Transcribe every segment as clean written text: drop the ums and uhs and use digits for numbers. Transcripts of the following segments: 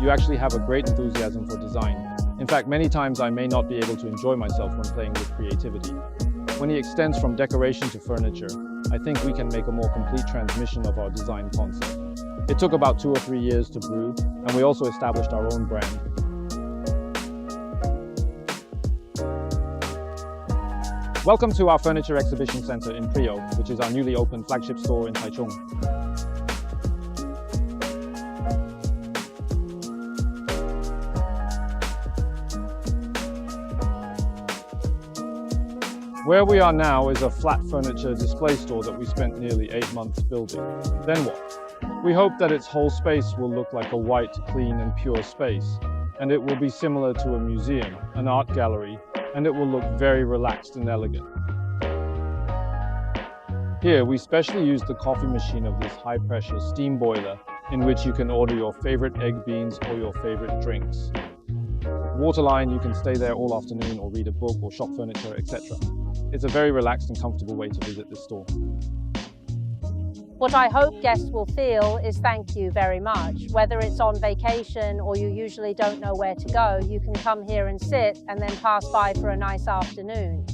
you actually have a great enthusiasm for design. In fact, many times I may not be able to enjoy myself when playing with creativity. When he extends from decoration to furniture, I think we can make a more complete transmission of our design concept. It took about 2 or 3 years to brew, and we also established our own brand. Welcome to our Furniture Exhibition Center in Proioio, which is our newly opened flagship store in Taichung. Where we are now is a flat furniture display store that we spent nearly 8 months building. Then what? We hope that its whole space will look like a white, clean and pure space, and it will be similar to a museum, an art gallery, and it will look very relaxed and elegant. Here, we specially used the coffee machine of this high-pressure steam boiler in which you can order your favorite egg beans or your favorite drinks. Waterline, you can stay there all afternoon or read a book or shop furniture, etc. It's a very relaxed and comfortable way to visit this store. What I hope guests will feel is thank you very much. Whether it's on vacation or you usually don't know where to go, you can come here and sit and then pass by for a nice afternoon.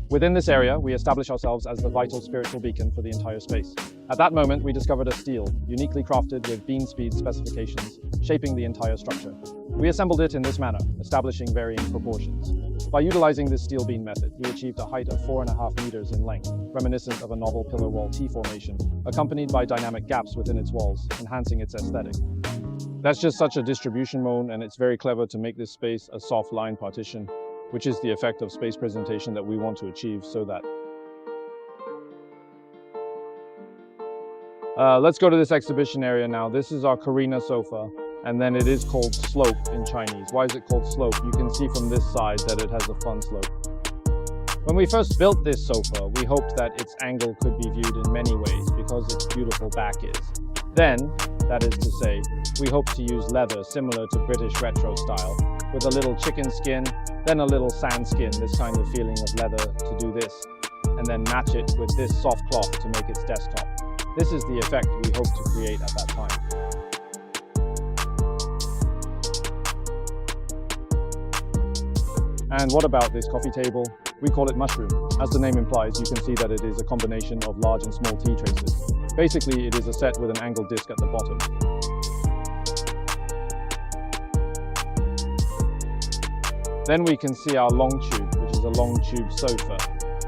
Within this area, we establish ourselves as the vital spiritual beacon for the entire space. At that moment, we discovered a steel, uniquely crafted with beam speed specifications, shaping the entire structure. We assembled it in this manner, establishing varying proportions. By utilizing this steel beam method, we achieved a height of 4.5 meters in length, reminiscent of a novel pillar wall T formation, accompanied by dynamic gaps within its walls, enhancing its aesthetic. That's just such a distribution mode, and it's very clever to make this space a soft line partition, which is the effect of space presentation that we want to achieve so that. Let's go to this exhibition area now. This is our Karina sofa, and then it is called slope in Chinese. Why is it called slope? You can see from this side that it has a fun slope. When we first built this sofa, we hoped that its angle could be viewed in many ways because its beautiful back is. Then, that is to say, we hoped to use leather similar to British retro style, with a little chicken skin, then a little sand skin, this kind of feeling of leather to do this, and then match it with this soft cloth to make its desktop. This is the effect we hope to create at that time. And what about this coffee table? We call it mushroom. As the name implies, you can see that it is a combination of large and small tea traces. Basically, it is a set with an angled disc at the bottom. Then we can see our long tube, which is a long tube sofa.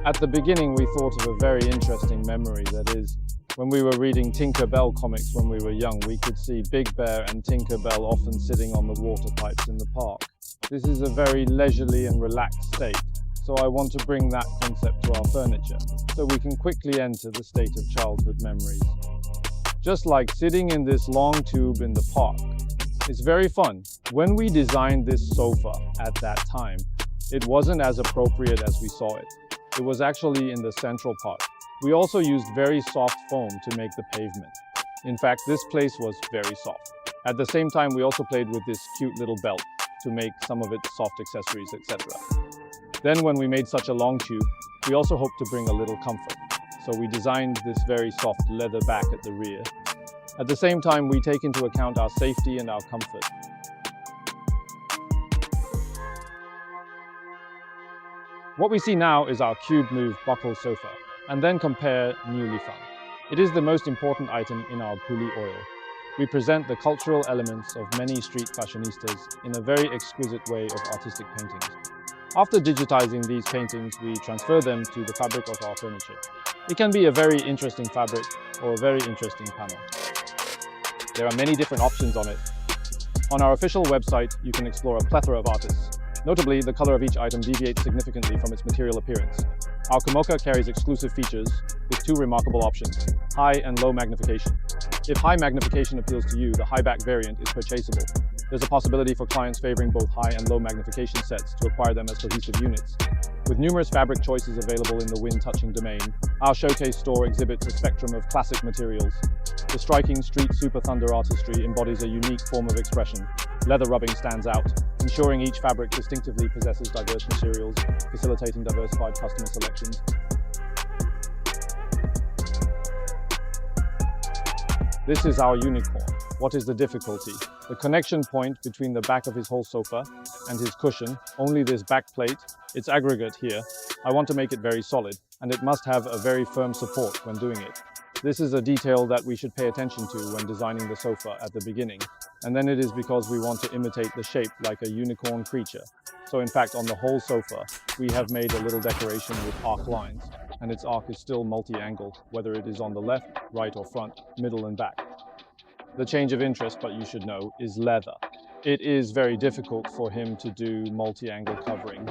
At the beginning, we thought of a very interesting memory, that is, when we were reading Tinker Bell comics when we were young, we could see Big Bear and Tinker Bell often sitting on the water pipes in the park. This is a very leisurely and relaxed state, so I want to bring that concept to our furniture, so we can quickly enter the state of childhood memories. Just like sitting in this long tube in the park. It's very fun. When we designed this sofa at that time, it wasn't as appropriate as we saw it. It was actually in the central part. We also used very soft foam to make the pavement. In fact, this place was very soft. At the same time, we also played with this cute little belt to make some of its soft accessories, etc. Then when we made such a long tube, we also hoped to bring a little comfort. So we designed this very soft leather back at the rear. At the same time, we take into account our safety and our comfort. What we see now is our cube move buckle sofa, and then compare newly found. It is the most important item in our Proioio. We present the cultural elements of many street fashionistas in a very exquisite way of artistic paintings. After digitizing these paintings, we transfer them to the fabric of our furniture. It can be a very interesting fabric or a very interesting panel. There are many different options on it. On our official website, you can explore a plethora of artists. Notably, the color of each item deviates significantly from its material appearance. Our Komoka carries exclusive features with 2 remarkable options, high and low magnification. If high magnification appeals to you, the high back variant is purchasable. There's a possibility for clients favoring both high and low magnification sets to acquire them as cohesive units. With numerous fabric choices available in the wind-touching domain, our showcase store exhibits a spectrum of classic materials. The striking Street Super Thunder artistry embodies a unique form of expression. Leather rubbing stands out, ensuring each fabric distinctively possesses diverse materials, facilitating diversified customer selections. This is our unicorn. What is the difficulty? The connection point between the back of his whole sofa and his cushion, only this back plate, its aggregate here, I want to make it very solid, and it must have a very firm support when doing it. This is a detail that we should pay attention to when designing the sofa at the beginning, and then it is because we want to imitate the shape like a unicorn creature. So in fact, on the whole sofa, we have made a little decoration with arc lines, and its arc is still multi-angled, whether it is on the left, right or front, middle and back. The change of interest, but you should know, is leather. It is very difficult for him to do multi-angle covering.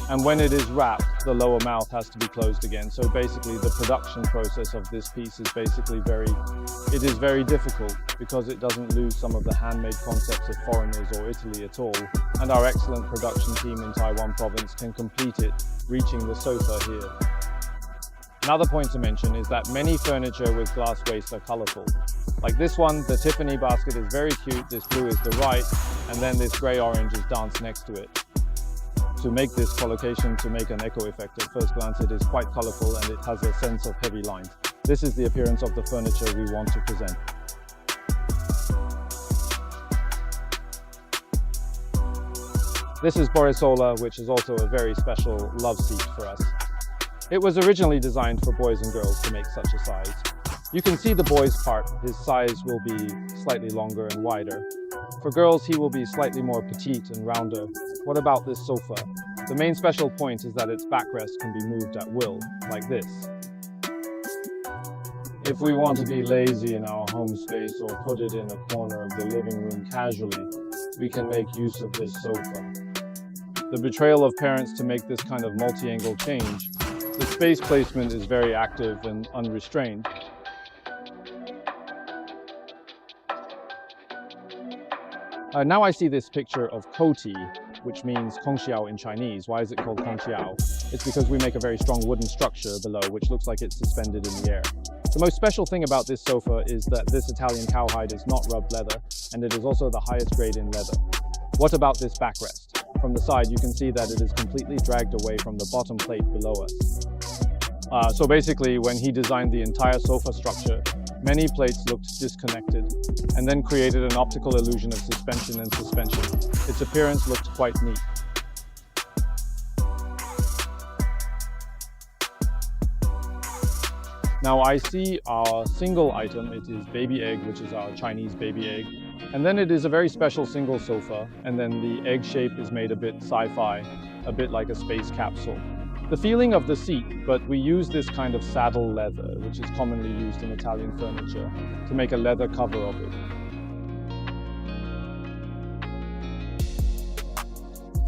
And when it is wrapped, the lower mouth has to be closed again. So basically the production process of this piece is basically very difficult because it doesn't lose some of the handmade concepts of foreigners or Italy at all. And our excellent production team in Taiwan province can complete it, reaching the sofa here. Another point to mention is that many furniture with glass waist are colorful. Like this one, the Tiffany basket is very cute, this blue is the right, and then this grey-orange is danced next to it. To make this collocation to make an echo effect, at first glance it is quite colorful and it has a sense of heavy lines. This is the appearance of the furniture we want to present. This is Boresola, which is also a very special love seat for us. It was originally designed for boys and girls to make such a size. You can see the boy's part, his size will be slightly longer and wider. For girls, he will be slightly more petite and rounder. What about this sofa? The main special point is that its backrest can be moved at will, like this. If we want to be lazy in our home space or put it in a corner of the living room casually, we can make use of this sofa. The betrayal of parents to make this kind of multi-angle change. The space placement is very active and unrestrained. Now I see this picture of Koti, which means Kongxiao in Chinese. Why is it called Kongxiao? It's because we make a very strong wooden structure below, which looks like it's suspended in the air. The most special thing about this sofa is that this Italian cowhide is not rubbed leather, and it is also the highest grade in leather. What about this backrest? From the side, you can see that it is completely dragged away from the bottom plate below us. So basically, when he designed the entire sofa structure, many plates looked disconnected, and then created an optical illusion of suspension and suspension. Its appearance looked quite neat. Now I see our single item, it is baby egg, which is our Chinese baby egg. And then it is a very special single sofa, and then the egg shape is made a bit sci-fi, a bit like a space capsule. The feeling of the seat, but we use this kind of saddle leather, which is commonly used in Italian furniture, to make a leather cover of it.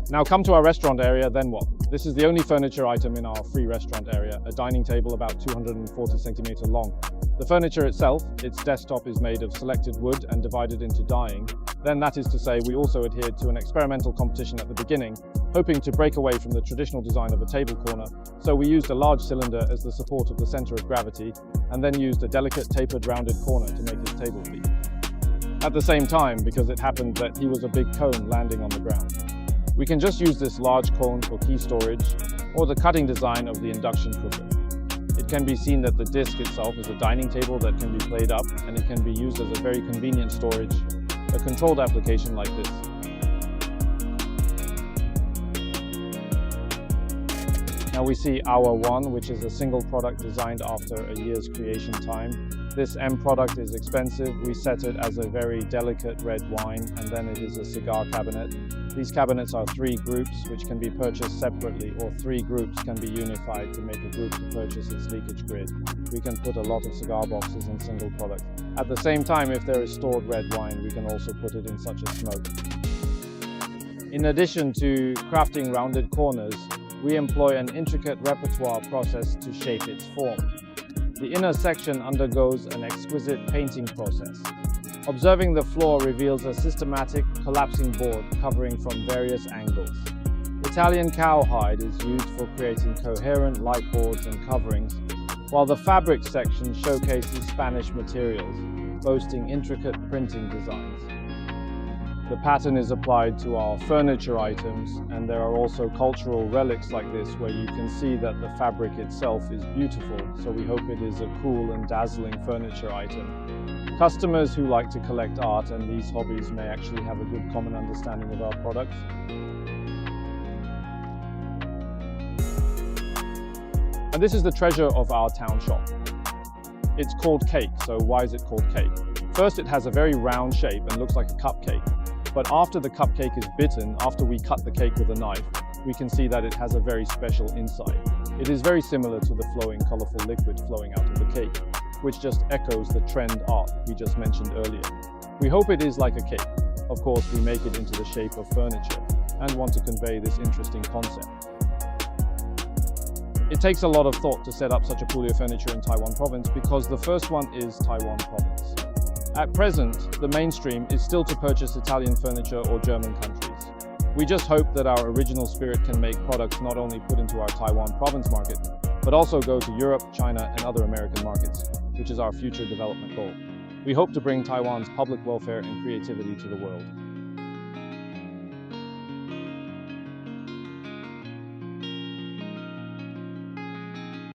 Now come to our restaurant area, then what? This is the only furniture item in our free restaurant area, a dining table about 240 centimeters long. The furniture itself, its desktop is made of selected wood and divided into dyeing. Then that is to say, we also adhered to an experimental competition at the beginning, hoping to break away from the traditional design of a table corner. So we used a large cylinder as the support of the center of gravity, and then used a delicate tapered rounded corner to make his table feet. At the same time, because it happened that he was a big cone landing on the ground. We can just use this large cone for key storage, or the cutting design of the induction cooker. It can be seen that the disc itself is a dining table that can be played up, and it can be used as a very convenient storage, a controlled application like this. Now we see Hour 1, which is a single product designed after a year's creation time. This M product is expensive. We set it as a very delicate red wine, and then it is a cigar cabinet. These cabinets are 3 groups, which can be purchased separately, or 3 groups can be unified to make a group to purchase its leakage grid. We can put a lot of cigar boxes in single products. At the same time, if there is stored red wine, we can also put it in such a smoke. In addition to crafting rounded corners, we employ an intricate repertoire process to shape its form. The inner section undergoes an exquisite painting process. Observing the floor reveals a systematic collapsing board covering from various angles. Italian cowhide is used for creating coherent light boards and coverings, while the fabric section showcases Spanish materials, boasting intricate printing designs. The pattern is applied to our furniture items, and there are also cultural relics like this where you can see that the fabric itself is beautiful, so we hope it is a cool and dazzling furniture item. Customers who like to collect art and these hobbies may actually have a good common understanding of our products. And this is the treasure of our town shop. It's called cake, so why is it called cake? First, it has a very round shape and looks like a cupcake. But after the cupcake is bitten, after we cut the cake with a knife, we can see that it has a very special inside. It is very similar to the flowing, colorful liquid flowing out of the cake, which just echoes the trend art we just mentioned earlier. We hope it is like a cake. Of course, we make it into the shape of furniture and want to convey this interesting concept. It takes a lot of thought to set up such a Proioio furniture in Taiwan province because the first one is Taiwan province. At present, the mainstream is still to purchase Italian furniture or German countries. We just hope that our original spirit can make products not only put into our Taiwan province market, but also go to Europe, China, and other American markets, which is our future development goal. We hope to bring Taiwan's public welfare and creativity to the world.